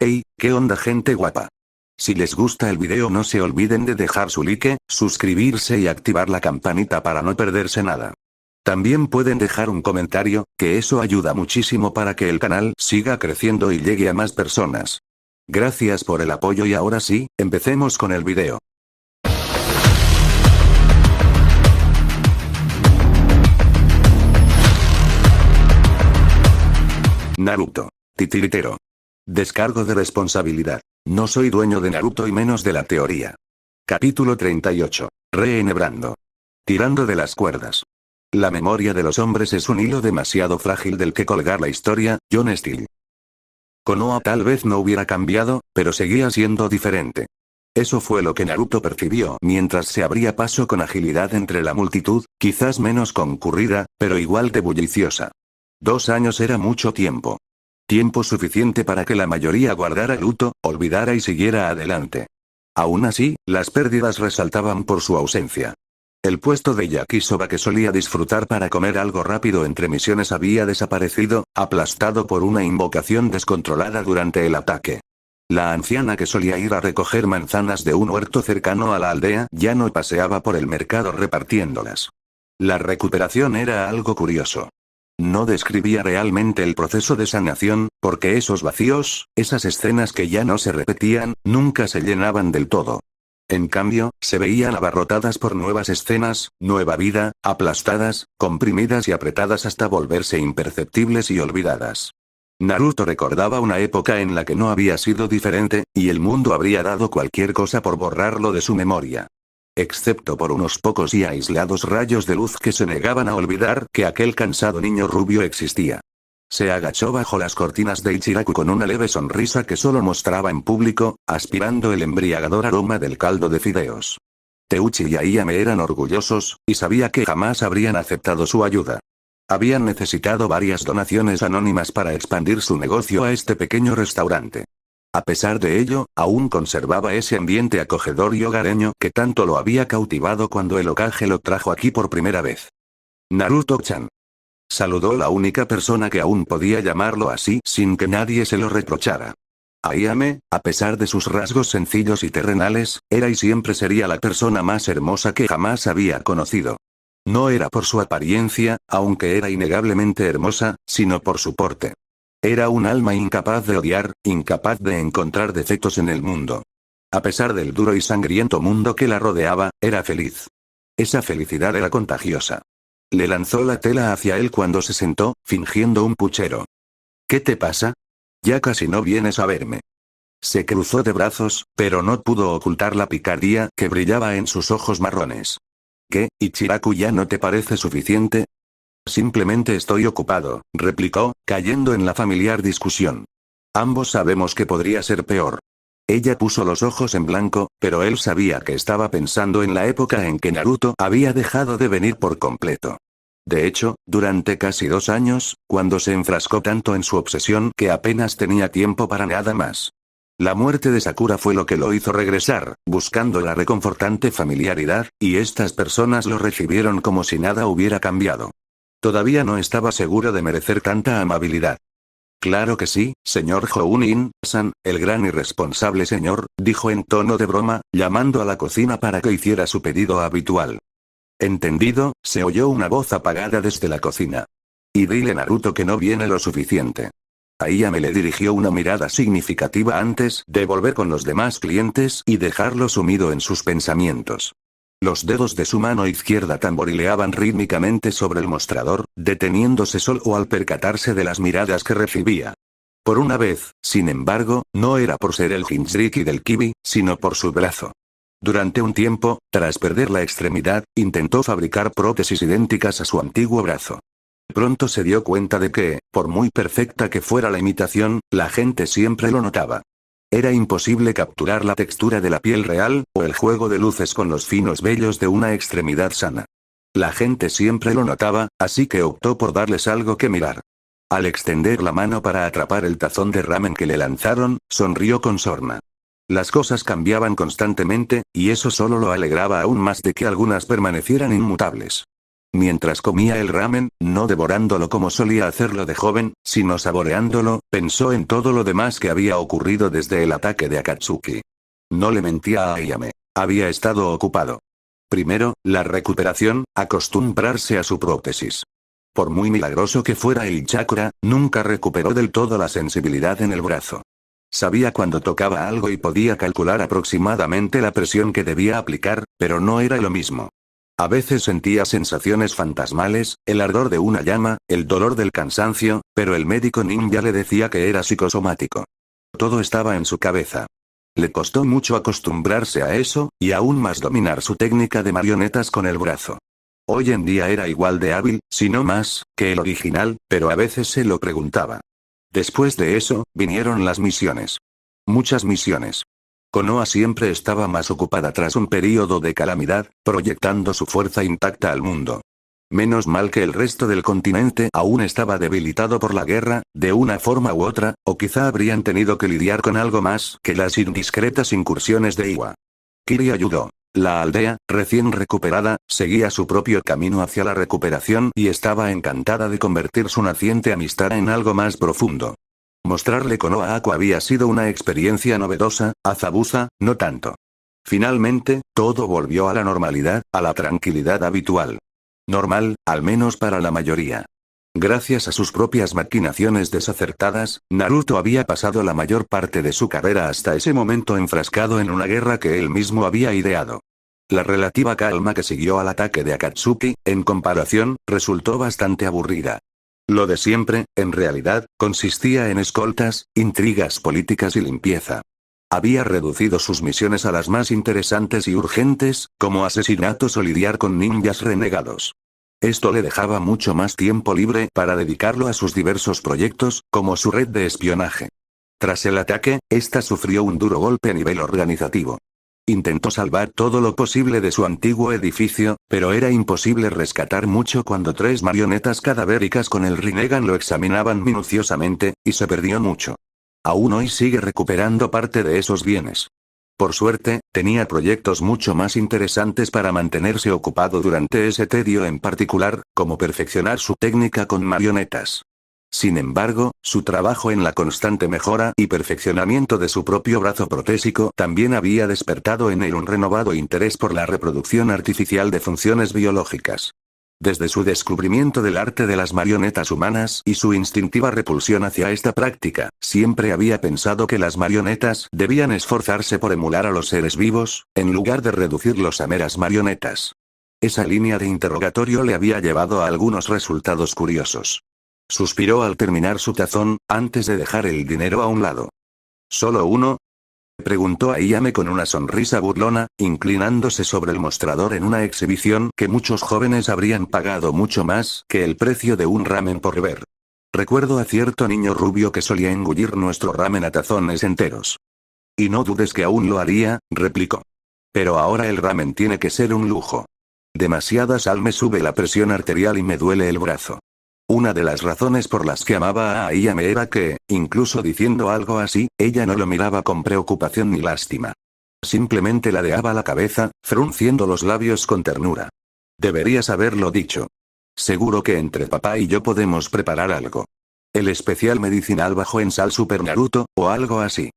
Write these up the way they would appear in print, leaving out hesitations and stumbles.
Hey, ¿qué onda gente guapa? Si les gusta el video no se olviden de dejar su like, suscribirse y activar la campanita para no perderse nada. También pueden dejar un comentario, que eso ayuda muchísimo para que el canal siga creciendo y llegue a más personas. Gracias por el apoyo y ahora sí, empecemos con el video. Naruto. Titiritero. Descargo de responsabilidad. No soy dueño de Naruto y menos de la teoría. Capítulo 38. Reenhebrando. Tirando de las cuerdas. La memoria de los hombres es un hilo demasiado frágil del que colgar la historia. John Steele. Konoha tal vez no hubiera cambiado, pero seguía siendo diferente. Eso fue lo que Naruto percibió mientras se abría paso con agilidad entre la multitud, quizás menos concurrida, pero igual de bulliciosa. 2 años era mucho tiempo. Tiempo suficiente para que la mayoría guardara luto, olvidara y siguiera adelante. Aún así, las pérdidas resaltaban por su ausencia. El puesto de yakisoba que solía disfrutar para comer algo rápido entre misiones había desaparecido, aplastado por una invocación descontrolada durante el ataque. La anciana que solía ir a recoger manzanas de un huerto cercano a la aldea ya no paseaba por el mercado repartiéndolas. La recuperación era algo curioso. No describía realmente el proceso de sanación, porque esos vacíos, esas escenas que ya no se repetían, nunca se llenaban del todo. En cambio, se veían abarrotadas por nuevas escenas, nueva vida, aplastadas, comprimidas y apretadas hasta volverse imperceptibles y olvidadas. Naruto recordaba una época en la que no había sido diferente, y el mundo habría dado cualquier cosa por borrarlo de su memoria. Excepto por unos pocos y aislados rayos de luz que se negaban a olvidar que aquel cansado niño rubio existía. Se agachó bajo las cortinas de Ichiraku con una leve sonrisa que solo mostraba en público, aspirando el embriagador aroma del caldo de fideos. Teuchi y Ayame eran orgullosos, y sabía que jamás habrían aceptado su ayuda. Habían necesitado varias donaciones anónimas para expandir su negocio a este pequeño restaurante. A pesar de ello, aún conservaba ese ambiente acogedor y hogareño que tanto lo había cautivado cuando el Hokage lo trajo aquí por primera vez. Naruto-chan. Saludó la única persona que aún podía llamarlo así sin que nadie se lo reprochara. Ayame, a pesar de sus rasgos sencillos y terrenales, era y siempre sería la persona más hermosa que jamás había conocido. No era por su apariencia, aunque era innegablemente hermosa, sino por su porte. Era un alma incapaz de odiar, incapaz de encontrar defectos en el mundo. A pesar del duro y sangriento mundo que la rodeaba, era feliz. Esa felicidad era contagiosa. Le lanzó la tela hacia él cuando se sentó, fingiendo un puchero. ¿Qué te pasa? Ya casi no vienes a verme. Se cruzó de brazos, pero no pudo ocultar la picardía que brillaba en sus ojos marrones. ¿Qué, Ichiraku ya no te parece suficiente? Simplemente estoy ocupado, replicó, cayendo en la familiar discusión. Ambos sabemos que podría ser peor. Ella puso los ojos en blanco, pero él sabía que estaba pensando en la época en que Naruto había dejado de venir por completo. De hecho, durante casi 2 años, cuando se enfrascó tanto en su obsesión que apenas tenía tiempo para nada más. La muerte de Sakura fue lo que lo hizo regresar, buscando la reconfortante familiaridad, y estas personas lo recibieron como si nada hubiera cambiado. Todavía no estaba seguro de merecer tanta amabilidad. Claro que sí, señor Jounin-san, el gran y responsable señor, dijo en tono de broma, llamando a la cocina para que hiciera su pedido habitual. Entendido, se oyó una voz apagada desde la cocina. Y dile a Naruto que no viene lo suficiente. Ayame le dirigió una mirada significativa antes de volver con los demás clientes y dejarlo sumido en sus pensamientos. Los dedos de su mano izquierda tamborileaban rítmicamente sobre el mostrador, deteniéndose solo al percatarse de las miradas que recibía. Por una vez, sin embargo, no era por ser el Jinchuriki del Kibi, sino por su brazo. Durante un tiempo, tras perder la extremidad, intentó fabricar prótesis idénticas a su antiguo brazo. Pronto se dio cuenta de que, por muy perfecta que fuera la imitación, la gente siempre lo notaba. Era imposible capturar la textura de la piel real, o el juego de luces con los finos vellos de una extremidad sana. La gente siempre lo notaba, así que optó por darles algo que mirar. Al extender la mano para atrapar el tazón de ramen que le lanzaron, sonrió con sorna. Las cosas cambiaban constantemente, y eso solo lo alegraba aún más de que algunas permanecieran inmutables. Mientras comía el ramen, no devorándolo como solía hacerlo de joven, sino saboreándolo, pensó en todo lo demás que había ocurrido desde el ataque de Akatsuki. No le mentía a Ayame. Había estado ocupado. Primero, la recuperación, acostumbrarse a su prótesis. Por muy milagroso que fuera el chakra, nunca recuperó del todo la sensibilidad en el brazo. Sabía cuando tocaba algo y podía calcular aproximadamente la presión que debía aplicar, pero no era lo mismo. A veces sentía sensaciones fantasmales, el ardor de una llama, el dolor del cansancio, pero el médico ninja le decía que era psicosomático. Todo estaba en su cabeza. Le costó mucho acostumbrarse a eso, y aún más dominar su técnica de marionetas con el brazo. Hoy en día era igual de hábil, si no más, que el original, pero a veces se lo preguntaba. Después de eso, vinieron las misiones. Muchas misiones. Konoha siempre estaba más ocupada tras un período de calamidad, proyectando su fuerza intacta al mundo. Menos mal que el resto del continente aún estaba debilitado por la guerra, de una forma u otra, o quizá habrían tenido que lidiar con algo más que las indiscretas incursiones de Iwa. Kiri ayudó. La aldea, recién recuperada, seguía su propio camino hacia la recuperación y estaba encantada de convertir su naciente amistad en algo más profundo. Mostrarle Konoha a Ako había sido una experiencia novedosa, a Zabuza, no tanto. Finalmente, todo volvió a la normalidad, a la tranquilidad habitual. Normal, al menos para la mayoría. Gracias a sus propias maquinaciones desacertadas, Naruto había pasado la mayor parte de su carrera hasta ese momento enfrascado en una guerra que él mismo había ideado. La relativa calma que siguió al ataque de Akatsuki, en comparación, resultó bastante aburrida. Lo de siempre, en realidad, consistía en escoltas, intrigas políticas y limpieza. Había reducido sus misiones a las más interesantes y urgentes, como asesinatos o lidiar con ninjas renegados. Esto le dejaba mucho más tiempo libre para dedicarlo a sus diversos proyectos, como su red de espionaje. Tras el ataque, esta sufrió un duro golpe a nivel organizativo. Intentó salvar todo lo posible de su antiguo edificio, pero era imposible rescatar mucho cuando 3 marionetas cadavéricas con el Rinnegan lo examinaban minuciosamente, y se perdió mucho. Aún hoy sigue recuperando parte de esos bienes. Por suerte, tenía proyectos mucho más interesantes para mantenerse ocupado durante ese tedio en particular, como perfeccionar su técnica con marionetas. Sin embargo, su trabajo en la constante mejora y perfeccionamiento de su propio brazo protésico también había despertado en él un renovado interés por la reproducción artificial de funciones biológicas. Desde su descubrimiento del arte de las marionetas humanas y su instintiva repulsión hacia esta práctica, siempre había pensado que las marionetas debían esforzarse por emular a los seres vivos, en lugar de reducirlos a meras marionetas. Esa línea de interrogatorio le había llevado a algunos resultados curiosos. Suspiró al terminar su tazón, antes de dejar el dinero a un lado. ¿Solo uno? Preguntó Ayame con una sonrisa burlona, inclinándose sobre el mostrador en una exhibición que muchos jóvenes habrían pagado mucho más que el precio de un ramen por ver. Recuerdo a cierto niño rubio que solía engullir nuestro ramen a tazones enteros. Y no dudes que aún lo haría, replicó. Pero ahora el ramen tiene que ser un lujo. Demasiada sal me sube la presión arterial y me duele el brazo. Una de las razones por las que amaba a Ayame era que, incluso diciendo algo así, ella no lo miraba con preocupación ni lástima. Simplemente ladeaba la cabeza, frunciendo los labios con ternura. Deberías haberlo dicho. Seguro que entre papá y yo podemos preparar algo. El especial medicinal bajo en sal Super Naruto, o algo así.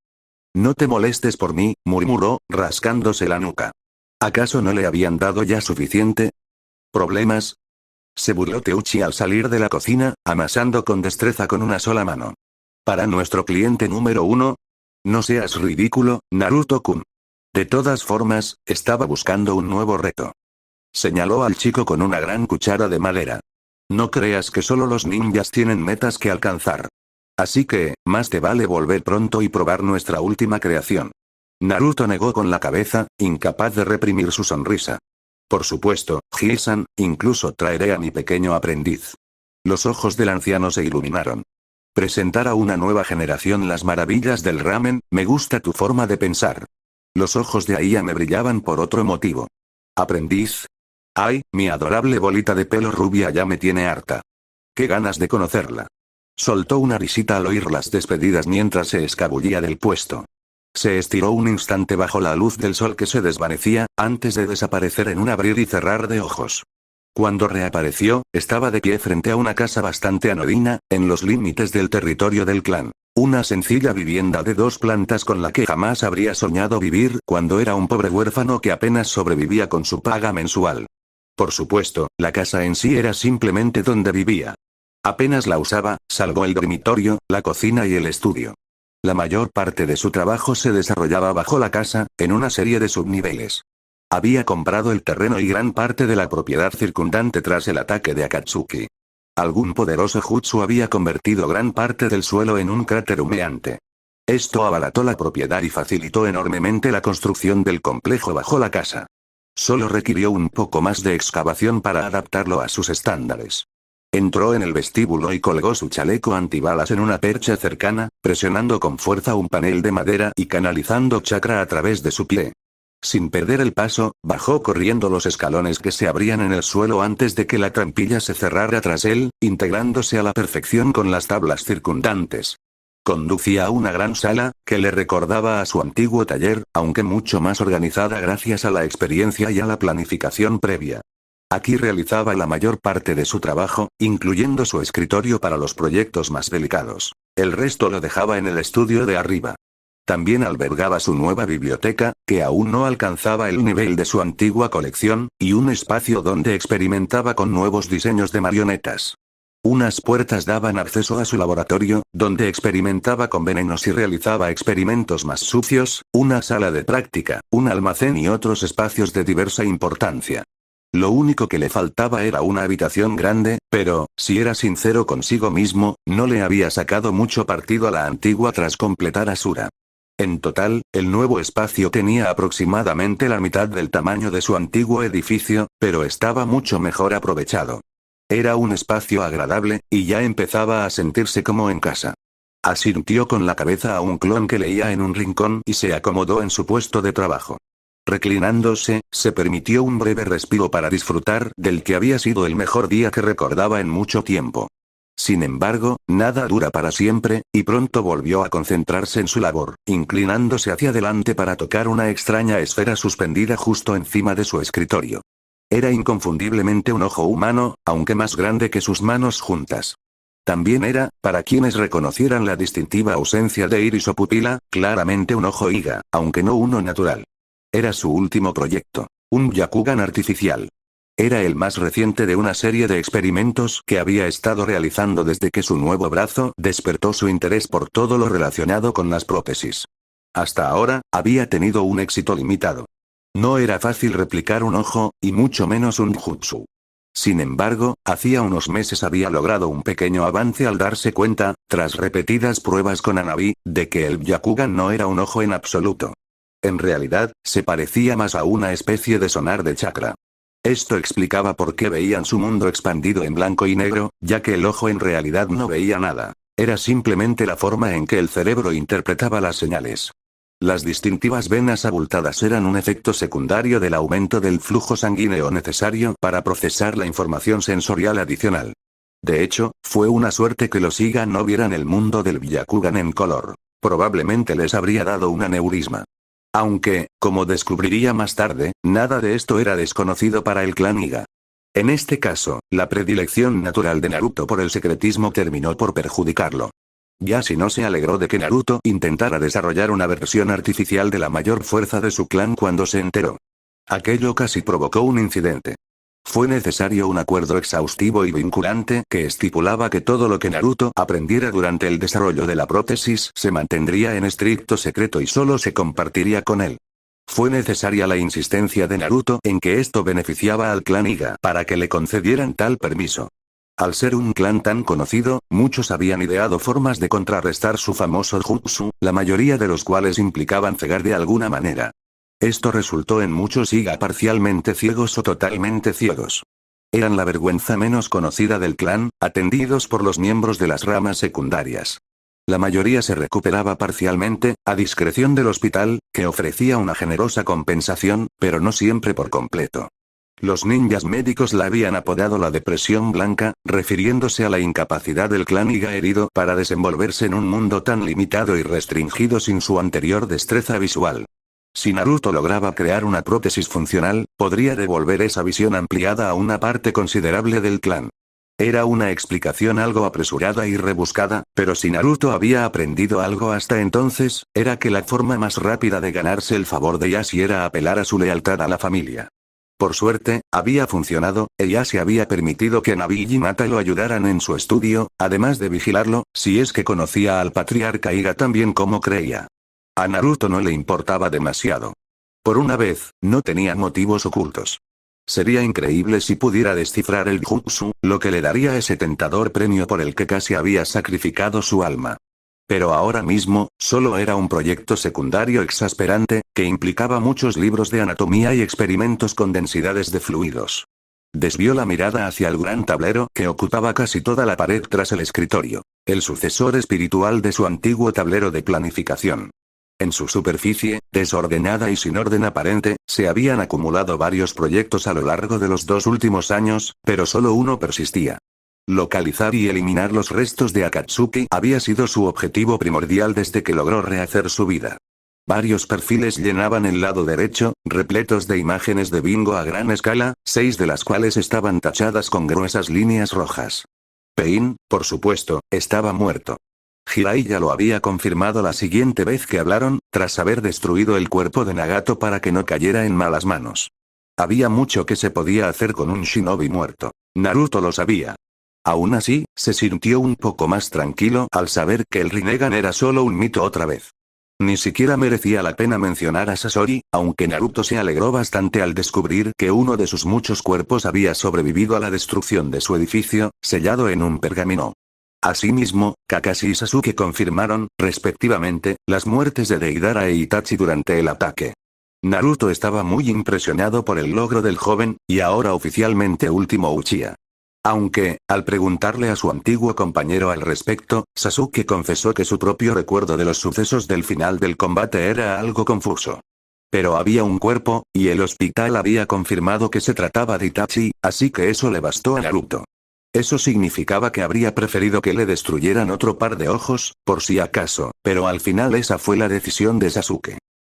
No te molestes por mí, murmuró, rascándose la nuca. ¿Acaso no le habían dado ya suficiente? ¿Problemas? Se burló Teuchi al salir de la cocina, amasando con destreza con una sola mano. ¿Para nuestro cliente número 1? No seas ridículo, Naruto-kun. De todas formas, estaba buscando un nuevo reto. Señaló al chico con una gran cuchara de madera. No creas que solo los ninjas tienen metas que alcanzar. Así que, más te vale volver pronto y probar nuestra última creación. Naruto negó con la cabeza, incapaz de reprimir su sonrisa. Por supuesto, Ji-san, incluso traeré a mi pequeño aprendiz. Los ojos del anciano se iluminaron. Presentar a una nueva generación las maravillas del ramen, me gusta tu forma de pensar. Los ojos de Ayame brillaban por otro motivo. ¿Aprendiz? Ay, mi adorable bolita de pelo rubia ya me tiene harta. Qué ganas de conocerla. Soltó una risita al oír las despedidas mientras se escabullía del puesto. Se estiró un instante bajo la luz del sol que se desvanecía, antes de desaparecer en un abrir y cerrar de ojos. Cuando reapareció, estaba de pie frente a una casa bastante anodina, en los límites del territorio del clan. Una sencilla vivienda de 2 plantas con la que jamás habría soñado vivir cuando era un pobre huérfano que apenas sobrevivía con su paga mensual. Por supuesto, la casa en sí era simplemente donde vivía. Apenas la usaba, salvo el dormitorio, la cocina y el estudio. La mayor parte de su trabajo se desarrollaba bajo la casa, en una serie de subniveles. Había comprado el terreno y gran parte de la propiedad circundante tras el ataque de Akatsuki. Algún poderoso jutsu había convertido gran parte del suelo en un cráter humeante. Esto abarató la propiedad y facilitó enormemente la construcción del complejo bajo la casa. Solo requirió un poco más de excavación para adaptarlo a sus estándares. Entró en el vestíbulo y colgó su chaleco antibalas en una percha cercana, presionando con fuerza un panel de madera y canalizando chakra a través de su pie. Sin perder el paso, bajó corriendo los escalones que se abrían en el suelo antes de que la trampilla se cerrara tras él, integrándose a la perfección con las tablas circundantes. Conducía a una gran sala, que le recordaba a su antiguo taller, aunque mucho más organizada gracias a la experiencia y a la planificación previa. Aquí realizaba la mayor parte de su trabajo, incluyendo su escritorio para los proyectos más delicados. El resto lo dejaba en el estudio de arriba. También albergaba su nueva biblioteca, que aún no alcanzaba el nivel de su antigua colección, y un espacio donde experimentaba con nuevos diseños de marionetas. Unas puertas daban acceso a su laboratorio, donde experimentaba con venenos y realizaba experimentos más sucios, una sala de práctica, un almacén y otros espacios de diversa importancia. Lo único que le faltaba era una habitación grande, pero, si era sincero consigo mismo, no le había sacado mucho partido a la antigua tras completar Asura. En total, el nuevo espacio tenía aproximadamente la mitad del tamaño de su antiguo edificio, pero estaba mucho mejor aprovechado. Era un espacio agradable, y ya empezaba a sentirse como en casa. Asintió con la cabeza a un clon que leía en un rincón y se acomodó en su puesto de trabajo. Reclinándose, se permitió un breve respiro para disfrutar del que había sido el mejor día que recordaba en mucho tiempo. Sin embargo, nada dura para siempre, y pronto volvió a concentrarse en su labor, inclinándose hacia adelante para tocar una extraña esfera suspendida justo encima de su escritorio. Era inconfundiblemente un ojo humano, aunque más grande que sus manos juntas. También era, para quienes reconocieran la distintiva ausencia de iris o pupila, claramente un ojo Iga, aunque no uno natural. Era su último proyecto, un Byakugan artificial. Era el más reciente de una serie de experimentos que había estado realizando desde que su nuevo brazo despertó su interés por todo lo relacionado con las prótesis. Hasta ahora, había tenido un éxito limitado. No era fácil replicar un ojo, y mucho menos un jutsu. Sin embargo, hacía unos meses había logrado un pequeño avance al darse cuenta, tras repetidas pruebas con Hanabi, de que el Byakugan no era un ojo en absoluto. En realidad, se parecía más a una especie de sonar de chakra. Esto explicaba por qué veían su mundo expandido en blanco y negro, ya que el ojo en realidad no veía nada. Era simplemente la forma en que el cerebro interpretaba las señales. Las distintivas venas abultadas eran un efecto secundario del aumento del flujo sanguíneo necesario para procesar la información sensorial adicional. De hecho, fue una suerte que los Iga no vieran el mundo del Byakugan en color. Probablemente les habría dado un aneurisma. Aunque, como descubriría más tarde, nada de esto era desconocido para el clan Iga. En este caso, la predilección natural de Naruto por el secretismo terminó por perjudicarlo. Yasuo se alegró de que Naruto intentara desarrollar una versión artificial de la mayor fuerza de su clan cuando se enteró. Aquello casi provocó un incidente. Fue necesario un acuerdo exhaustivo y vinculante que estipulaba que todo lo que Naruto aprendiera durante el desarrollo de la prótesis se mantendría en estricto secreto y solo se compartiría con él. Fue necesaria la insistencia de Naruto en que esto beneficiaba al clan Iga para que le concedieran tal permiso. Al ser un clan tan conocido, muchos habían ideado formas de contrarrestar su famoso jutsu, la mayoría de los cuales implicaban cegar de alguna manera. Esto resultó en muchos Iga parcialmente ciegos o totalmente ciegos. Eran la vergüenza menos conocida del clan, atendidos por los miembros de las ramas secundarias. La mayoría se recuperaba parcialmente, a discreción del hospital, que ofrecía una generosa compensación, pero no siempre por completo. Los ninjas médicos la habían apodado la depresión blanca, refiriéndose a la incapacidad del clan Iga herido para desenvolverse en un mundo tan limitado y restringido sin su anterior destreza visual. Si Naruto lograba crear una prótesis funcional, podría devolver esa visión ampliada a una parte considerable del clan. Era una explicación algo apresurada y rebuscada, pero si Naruto había aprendido algo hasta entonces, era que la forma más rápida de ganarse el favor de Ieyasu era apelar a su lealtad a la familia. Por suerte, había funcionado, Ieyasu había permitido que Nabi y Hinata lo ayudaran en su estudio, además de vigilarlo, si es que conocía al patriarca Iga tan bien como creía. A Naruto no le importaba demasiado. Por una vez, no tenía motivos ocultos. Sería increíble si pudiera descifrar el jutsu, lo que le daría ese tentador premio por el que casi había sacrificado su alma. Pero ahora mismo, solo era un proyecto secundario exasperante, que implicaba muchos libros de anatomía y experimentos con densidades de fluidos. Desvió la mirada hacia el gran tablero que ocupaba casi toda la pared tras el escritorio, el sucesor espiritual de su antiguo tablero de planificación. En su superficie, desordenada y sin orden aparente, se habían acumulado varios proyectos a lo largo de los 2 últimos años, pero solo uno persistía. Localizar y eliminar los restos de Akatsuki había sido su objetivo primordial desde que logró rehacer su vida. Varios perfiles llenaban el lado derecho, repletos de imágenes de bingo a gran escala, 6 de las cuales estaban tachadas con gruesas líneas rojas. Pain, por supuesto, estaba muerto. Jiraiya lo había confirmado la siguiente vez que hablaron, tras haber destruido el cuerpo de Nagato para que no cayera en malas manos. Había mucho que se podía hacer con un shinobi muerto. Naruto lo sabía. Aún así, se sintió un poco más tranquilo al saber que el Rinnegan era solo un mito otra vez. Ni siquiera merecía la pena mencionar a Sasori, aunque Naruto se alegró bastante al descubrir que uno de sus muchos cuerpos había sobrevivido a la destrucción de su edificio, sellado en un pergamino. Asimismo, Kakashi y Sasuke confirmaron, respectivamente, las muertes de Deidara e Itachi durante el ataque. Naruto estaba muy impresionado por el logro del joven, y ahora oficialmente último Uchiha. Aunque, al preguntarle a su antiguo compañero al respecto, Sasuke confesó que su propio recuerdo de los sucesos del final del combate era algo confuso. Pero había un cuerpo, y el hospital había confirmado que se trataba de Itachi, así que eso le bastó a Naruto. Eso significaba que habría preferido que le destruyeran otro par de ojos, por si acaso, pero al final esa fue la decisión de Sasuke.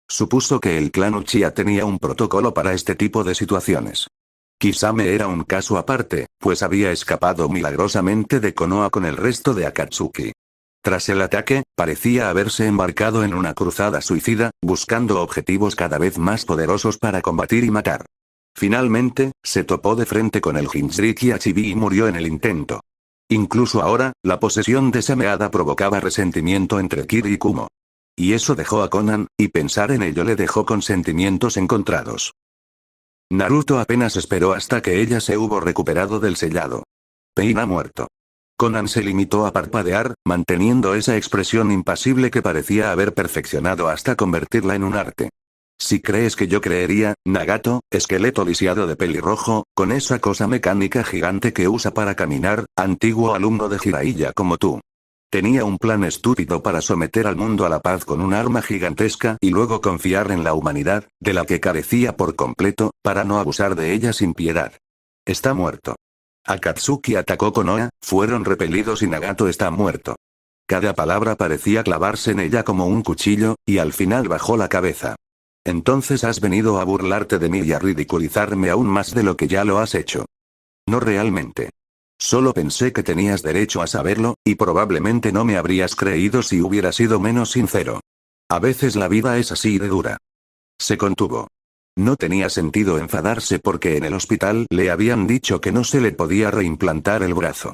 Supuso que el clan Uchiha tenía un protocolo para este tipo de situaciones. Kisame era un caso aparte, pues había escapado milagrosamente de Konoha con el resto de Akatsuki. Tras el ataque, parecía haberse embarcado en una cruzada suicida, buscando objetivos cada vez más poderosos para combatir y matar. Finalmente, se topó de frente con el Jinchuriki Achibi y murió en el intento. Incluso ahora, la posesión de Sameada provocaba resentimiento entre Kiri y Kumo. Y eso dejó a Konan, y pensar en ello le dejó con sentimientos encontrados. Naruto apenas esperó hasta que ella se hubo recuperado del sellado. Pain ha muerto. Konan se limitó a parpadear, manteniendo esa expresión impasible que parecía haber perfeccionado hasta convertirla en un arte. Si crees que yo creería, Nagato, esqueleto lisiado de pelirrojo, con esa cosa mecánica gigante que usa para caminar, antiguo alumno de Jiraiya como tú. Tenía un plan estúpido para someter al mundo a la paz con un arma gigantesca y luego confiar en la humanidad, de la que carecía por completo, para no abusar de ella sin piedad. Está muerto. Akatsuki atacó Konoha, fueron repelidos y Nagato está muerto. Cada palabra parecía clavarse en ella como un cuchillo, y al final bajó la cabeza. Entonces has venido a burlarte de mí y a ridiculizarme aún más de lo que ya lo has hecho. No realmente. Solo pensé que tenías derecho a saberlo, y probablemente no me habrías creído si hubiera sido menos sincero. A veces la vida es así de dura. Se contuvo. No tenía sentido enfadarse porque en el hospital le habían dicho que no se le podía reimplantar el brazo.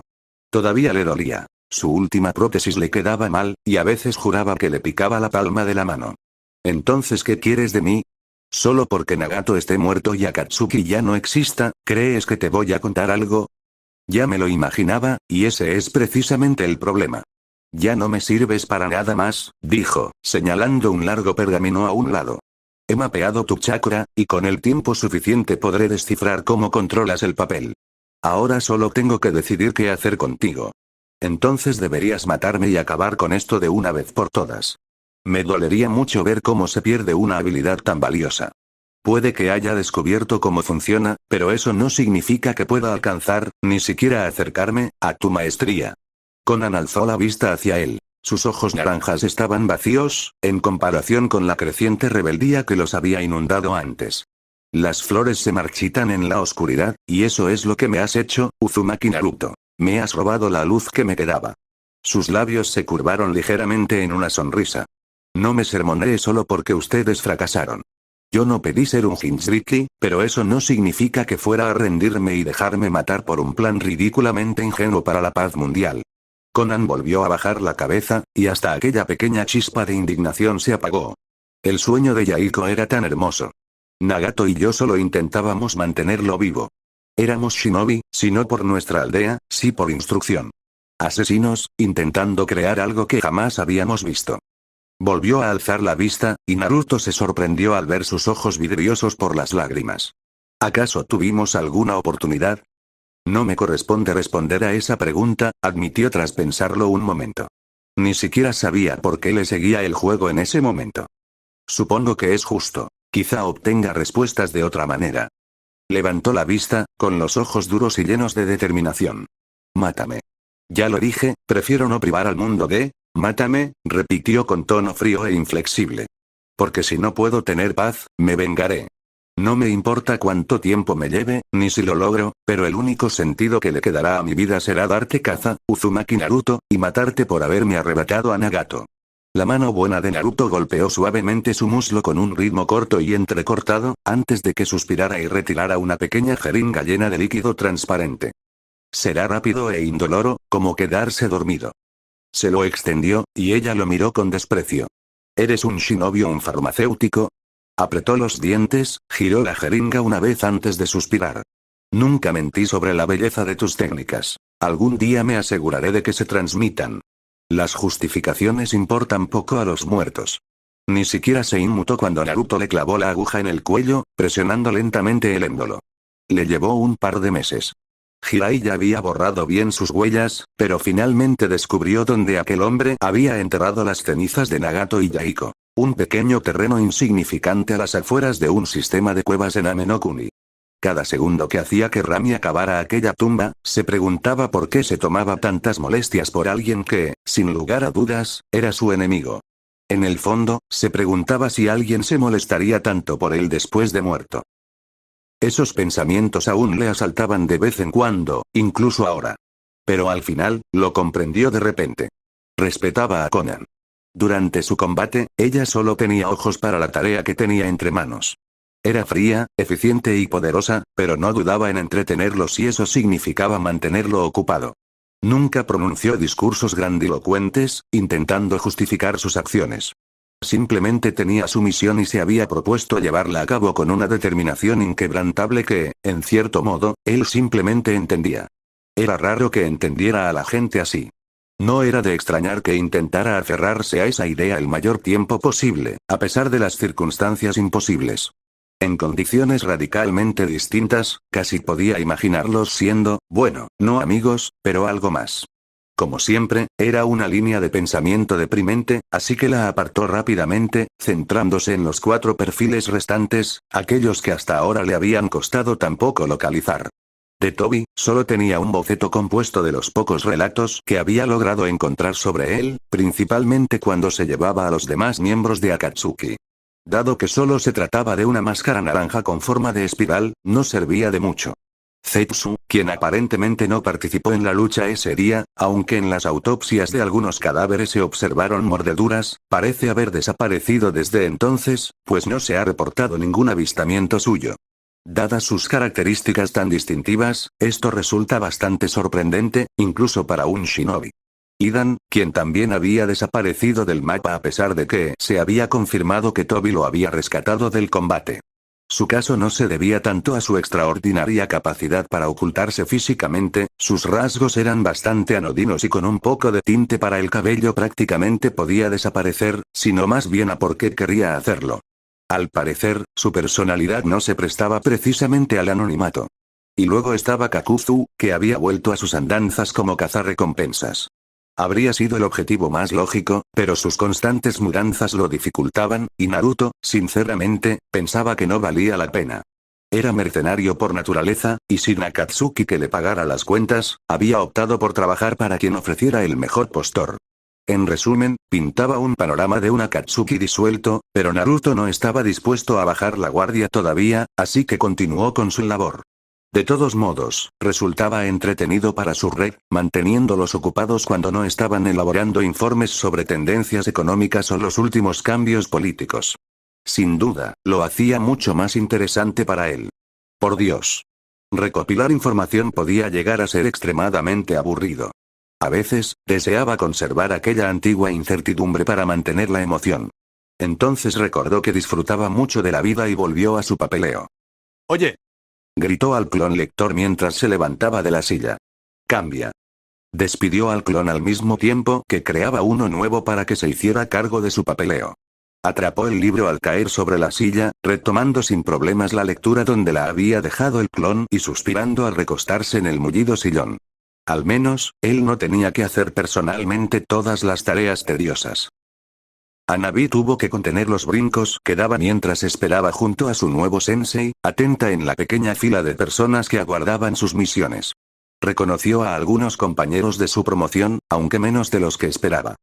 Todavía le dolía. Su última prótesis le quedaba mal, y a veces juraba que le picaba la palma de la mano. Entonces, ¿qué quieres de mí? Solo porque Nagato esté muerto y Akatsuki ya no exista, ¿crees que te voy a contar algo? Ya me lo imaginaba, y ese es precisamente el problema. Ya no me sirves para nada más, dijo, señalando un largo pergamino a un lado. He mapeado tu chakra, y con el tiempo suficiente podré descifrar cómo controlas el papel. Ahora solo tengo que decidir qué hacer contigo. Entonces deberías matarme y acabar con esto de una vez por todas. Me dolería mucho ver cómo se pierde una habilidad tan valiosa. Puede que haya descubierto cómo funciona, pero eso no significa que pueda alcanzar, ni siquiera acercarme, a tu maestría. Konan alzó la vista hacia él. Sus ojos naranjas estaban vacíos, en comparación con la creciente rebeldía que los había inundado antes. Las flores se marchitan en la oscuridad, y eso es lo que me has hecho, Uzumaki Naruto. Me has robado la luz que me quedaba. Sus labios se curvaron ligeramente en una sonrisa. No me sermoneé solo porque ustedes fracasaron. Yo no pedí ser un Jinchuriki, pero eso no significa que fuera a rendirme y dejarme matar por un plan ridículamente ingenuo para la paz mundial. Conan volvió a bajar la cabeza, y hasta aquella pequeña chispa de indignación se apagó. El sueño de Yahiko era tan hermoso. Nagato y yo solo intentábamos mantenerlo vivo. Éramos shinobi, si no por nuestra aldea, sí por instrucción. Asesinos, intentando crear algo que jamás habíamos visto. Volvió a alzar la vista, y Naruto se sorprendió al ver sus ojos vidriosos por las lágrimas. ¿Acaso tuvimos alguna oportunidad? No me corresponde responder a esa pregunta, admitió tras pensarlo un momento. Ni siquiera sabía por qué le seguía el juego en ese momento. Supongo que es justo. Quizá obtenga respuestas de otra manera. Levantó la vista, con los ojos duros y llenos de determinación. Mátame. Ya lo dije, prefiero no privar al mundo de... Mátame, repitió con tono frío e inflexible. Porque si no puedo tener paz, me vengaré. No me importa cuánto tiempo me lleve, ni si lo logro, pero el único sentido que le quedará a mi vida será darte caza, Uzumaki Naruto, y matarte por haberme arrebatado a Nagato. La mano buena de Naruto golpeó suavemente su muslo con un ritmo corto y entrecortado, antes de que suspirara y retirara una pequeña jeringa llena de líquido transparente. Será rápido e indoloro, como quedarse dormido. Se lo extendió, y ella lo miró con desprecio. ¿Eres un shinobi o un farmacéutico? Apretó los dientes, giró la jeringa una vez antes de suspirar. Nunca mentí sobre la belleza de tus técnicas. Algún día me aseguraré de que se transmitan. Las justificaciones importan poco a los muertos. Ni siquiera se inmutó cuando Naruto le clavó la aguja en el cuello, presionando lentamente el émbolo. Le llevó un par de meses. Jiraiya ya había borrado bien sus huellas, pero finalmente descubrió dónde aquel hombre había enterrado las cenizas de Nagato y Yahiko. Un pequeño terreno insignificante a las afueras de un sistema de cuevas en Ame-no-Kuni. Cada segundo que hacía que Rami acabara aquella tumba, se preguntaba por qué se tomaba tantas molestias por alguien que, sin lugar a dudas, era su enemigo. En el fondo, se preguntaba si alguien se molestaría tanto por él después de muerto. Esos pensamientos aún le asaltaban de vez en cuando, incluso ahora. Pero al final, lo comprendió de repente. Respetaba a Conan. Durante su combate, ella solo tenía ojos para la tarea que tenía entre manos. Era fría, eficiente y poderosa, pero no dudaba en entretenerlo si eso significaba mantenerlo ocupado. Nunca pronunció discursos grandilocuentes, intentando justificar sus acciones. Simplemente tenía su misión y se había propuesto llevarla a cabo con una determinación inquebrantable que, en cierto modo, él simplemente entendía. Era raro que entendiera a la gente así. No era de extrañar que intentara aferrarse a esa idea el mayor tiempo posible, a pesar de las circunstancias imposibles. En condiciones radicalmente distintas, casi podía imaginarlos siendo, bueno, no amigos, pero algo más. Como siempre, era una línea de pensamiento deprimente, así que la apartó rápidamente, centrándose en los 4 perfiles restantes, aquellos que hasta ahora le habían costado tan poco localizar. De Tobi, solo tenía un boceto compuesto de los pocos relatos que había logrado encontrar sobre él, principalmente cuando se llevaba a los demás miembros de Akatsuki. Dado que solo se trataba de una máscara naranja con forma de espiral, no servía de mucho. Zetsu, quien aparentemente no participó en la lucha ese día, aunque en las autopsias de algunos cadáveres se observaron mordeduras, parece haber desaparecido desde entonces, pues no se ha reportado ningún avistamiento suyo. Dadas sus características tan distintivas, esto resulta bastante sorprendente, incluso para un shinobi. Idan, quien también había desaparecido del mapa a pesar de que se había confirmado que Tobi lo había rescatado del combate. Su caso no se debía tanto a su extraordinaria capacidad para ocultarse físicamente, sus rasgos eran bastante anodinos y con un poco de tinte para el cabello prácticamente podía desaparecer, sino más bien a por qué querría hacerlo. Al parecer, su personalidad no se prestaba precisamente al anonimato. Y luego estaba Kakuzu, que había vuelto a sus andanzas como cazarrecompensas. Habría sido el objetivo más lógico, pero sus constantes mudanzas lo dificultaban, y Naruto, sinceramente, pensaba que no valía la pena. Era mercenario por naturaleza, y sin Akatsuki que le pagara las cuentas, había optado por trabajar para quien ofreciera el mejor postor. En resumen, pintaba un panorama de un Akatsuki disuelto, pero Naruto no estaba dispuesto a bajar la guardia todavía, así que continuó con su labor. De todos modos, resultaba entretenido para su red, manteniéndolos ocupados cuando no estaban elaborando informes sobre tendencias económicas o los últimos cambios políticos. Sin duda, lo hacía mucho más interesante para él. Por Dios. Recopilar información podía llegar a ser extremadamente aburrido. A veces, deseaba conservar aquella antigua incertidumbre para mantener la emoción. Entonces recordó que disfrutaba mucho de la vida y volvió a su papeleo. Oye, Gritó al clon lector mientras se levantaba de la silla. Cambia. Despidió al clon al mismo tiempo que creaba uno nuevo para que se hiciera cargo de su papeleo. Atrapó el libro al caer sobre la silla, retomando sin problemas la lectura donde la había dejado el clon y suspirando al recostarse en el mullido sillón. Al menos, él no tenía que hacer personalmente todas las tareas tediosas. Hanabi tuvo que contener los brincos que daba mientras esperaba junto a su nuevo sensei, atenta en la pequeña fila de personas que aguardaban sus misiones. Reconoció a algunos compañeros de su promoción, aunque menos de los que esperaba.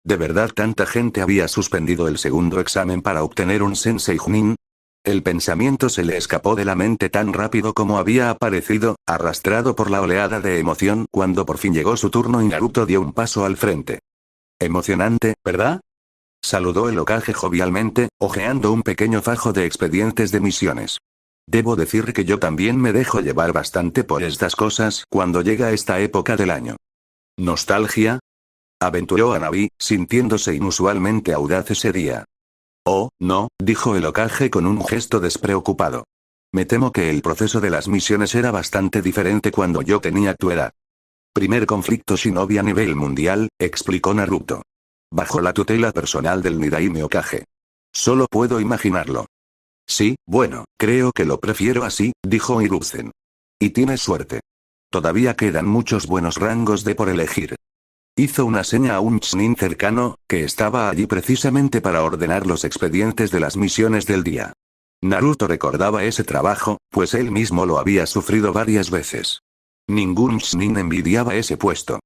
¿De verdad tanta gente había suspendido el segundo examen para obtener un sensei Chunin? El pensamiento se le escapó de la mente tan rápido como había aparecido, arrastrado por la oleada de emoción cuando por fin llegó su turno y Naruto dio un paso al frente. Emocionante, ¿verdad? Saludó el Hokage jovialmente, hojeando un pequeño fajo de expedientes de misiones. Debo decir que yo también me dejo llevar bastante por estas cosas cuando llega esta época del año. ¿Nostalgia? Aventuró Hanabi, sintiéndose inusualmente audaz ese día. Oh, no, dijo el Hokage con un gesto despreocupado. Me temo que el proceso de las misiones era bastante diferente cuando yo tenía tu edad. Primer conflicto shinobi a nivel mundial, explicó Naruto. Bajo la tutela personal del Nidaime Hokage. Solo puedo imaginarlo. Sí, bueno, creo que lo prefiero así, dijo Hiruzen. Y tienes suerte. Todavía quedan muchos buenos rangos de por elegir. Hizo una seña a un Chunin cercano, que estaba allí precisamente para ordenar los expedientes de las misiones del día. Naruto recordaba ese trabajo, pues él mismo lo había sufrido varias veces. Ningún Chunin envidiaba ese puesto.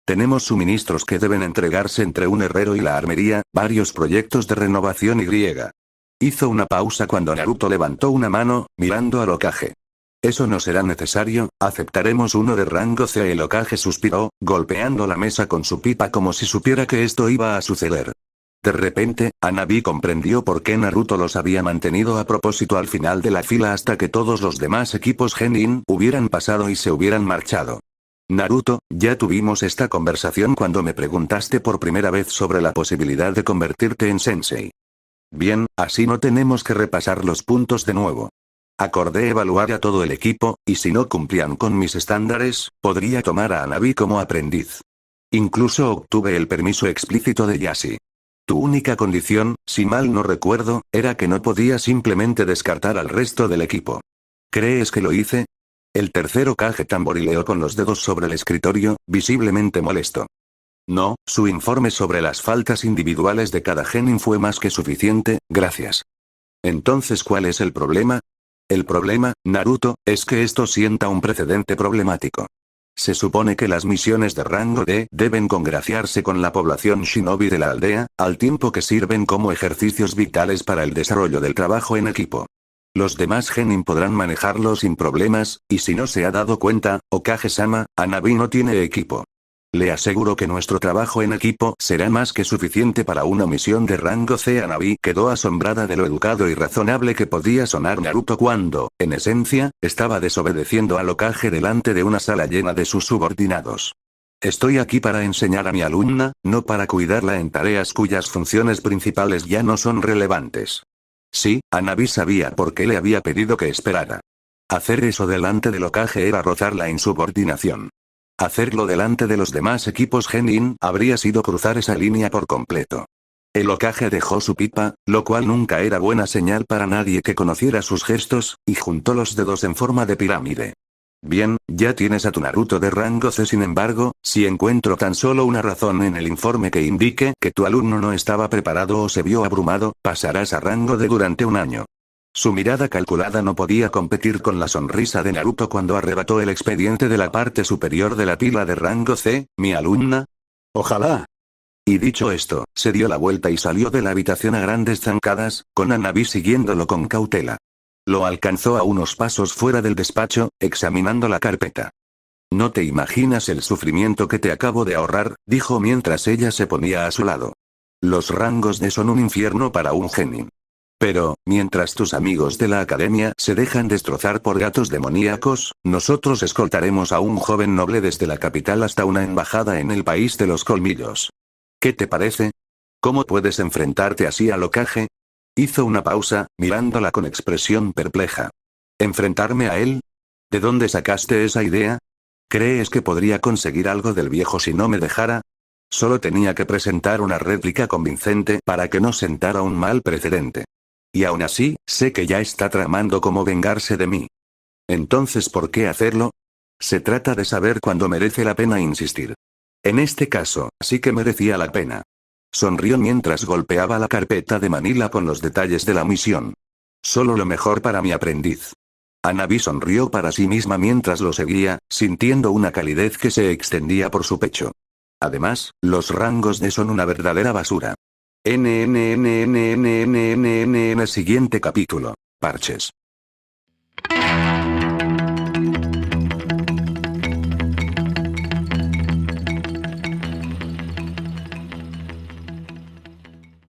Tenemos suministros que deben entregarse entre un herrero y la armería, varios proyectos de renovación y griega. Hizo una pausa cuando Naruto levantó una mano, mirando al Hokage. Eso no será necesario, aceptaremos uno de rango C. El Hokage suspiró, golpeando la mesa con su pipa como si supiera que esto iba a suceder. De repente, Hanabi comprendió por qué Naruto los había mantenido a propósito al final de la fila hasta que todos los demás equipos Genin hubieran pasado y se hubieran marchado. Naruto, ya tuvimos esta conversación cuando me preguntaste por primera vez sobre la posibilidad de convertirte en sensei. Bien, así no tenemos que repasar los puntos de nuevo. Acordé evaluar a todo el equipo, y si no cumplían con mis estándares, podría tomar a Hanabi como aprendiz. Incluso obtuve el permiso explícito de Yashi. Tu única condición, si mal no recuerdo, era que no podía simplemente descartar al resto del equipo. ¿Crees que lo hice? El tercer Hokage tamborileó con los dedos sobre el escritorio, visiblemente molesto. No, su informe sobre las faltas individuales de cada genin fue más que suficiente, gracias. Entonces, ¿cuál es el problema? El problema, Naruto, es que esto sienta un precedente problemático. Se supone que las misiones de rango D deben congraciarse con la población shinobi de la aldea, al tiempo que sirven como ejercicios vitales para el desarrollo del trabajo en equipo. Los demás genin podrán manejarlo sin problemas, y si no se ha dado cuenta, Hokage-sama, Hanabi no tiene equipo. Le aseguro que nuestro trabajo en equipo será más que suficiente para una misión de rango C. Hanabi quedó asombrada de lo educado y razonable que podía sonar Naruto cuando, en esencia, estaba desobedeciendo al Hokage delante de una sala llena de sus subordinados. Estoy aquí para enseñar a mi alumna, no para cuidarla en tareas cuyas funciones principales ya no son relevantes. Sí, Hanabi sabía por qué le había pedido que esperara. Hacer eso delante del Hokage era rozar la insubordinación. Hacerlo delante de los demás equipos Genin habría sido cruzar esa línea por completo. El Hokage dejó su pipa, lo cual nunca era buena señal para nadie que conociera sus gestos, y juntó los dedos en forma de pirámide. Bien, ya tienes a tu Naruto de rango C. Sin embargo, si encuentro tan solo una razón en el informe que indique que tu alumno no estaba preparado o se vio abrumado, pasarás a rango D durante un año. Su mirada calculada no podía competir con la sonrisa de Naruto cuando arrebató el expediente de la parte superior de la pila de rango C. ¿Mi alumna? Ojalá. Y dicho esto, se dio la vuelta y salió de la habitación a grandes zancadas, con Hanabi siguiéndolo con cautela. Lo alcanzó a unos pasos fuera del despacho, examinando la carpeta. No te imaginas el sufrimiento que te acabo de ahorrar, dijo mientras ella se ponía a su lado. Los rangos D son un infierno para un genin. Pero, mientras tus amigos de la academia se dejan destrozar por gatos demoníacos, nosotros escoltaremos a un joven noble desde la capital hasta una embajada en el país de los colmillos. ¿Qué te parece? ¿Cómo puedes enfrentarte así al Hokage? Hizo una pausa, mirándola con expresión perpleja. ¿Enfrentarme a él? ¿De dónde sacaste esa idea? ¿Crees que podría conseguir algo del viejo si no me dejara? Solo tenía que presentar una réplica convincente para que no sentara un mal precedente. Y aún así, sé que ya está tramando cómo vengarse de mí. Entonces, ¿por qué hacerlo? Se trata de saber cuándo merece la pena insistir. En este caso, sí que merecía la pena. Sonrió mientras golpeaba la carpeta de Manila con los detalles de la misión. Solo lo mejor para mi aprendiz. Hanabi sonrió para sí misma mientras lo seguía, sintiendo una calidez que se extendía por su pecho. Además, los rangos D son una verdadera basura. Siguiente capítulo. Parches.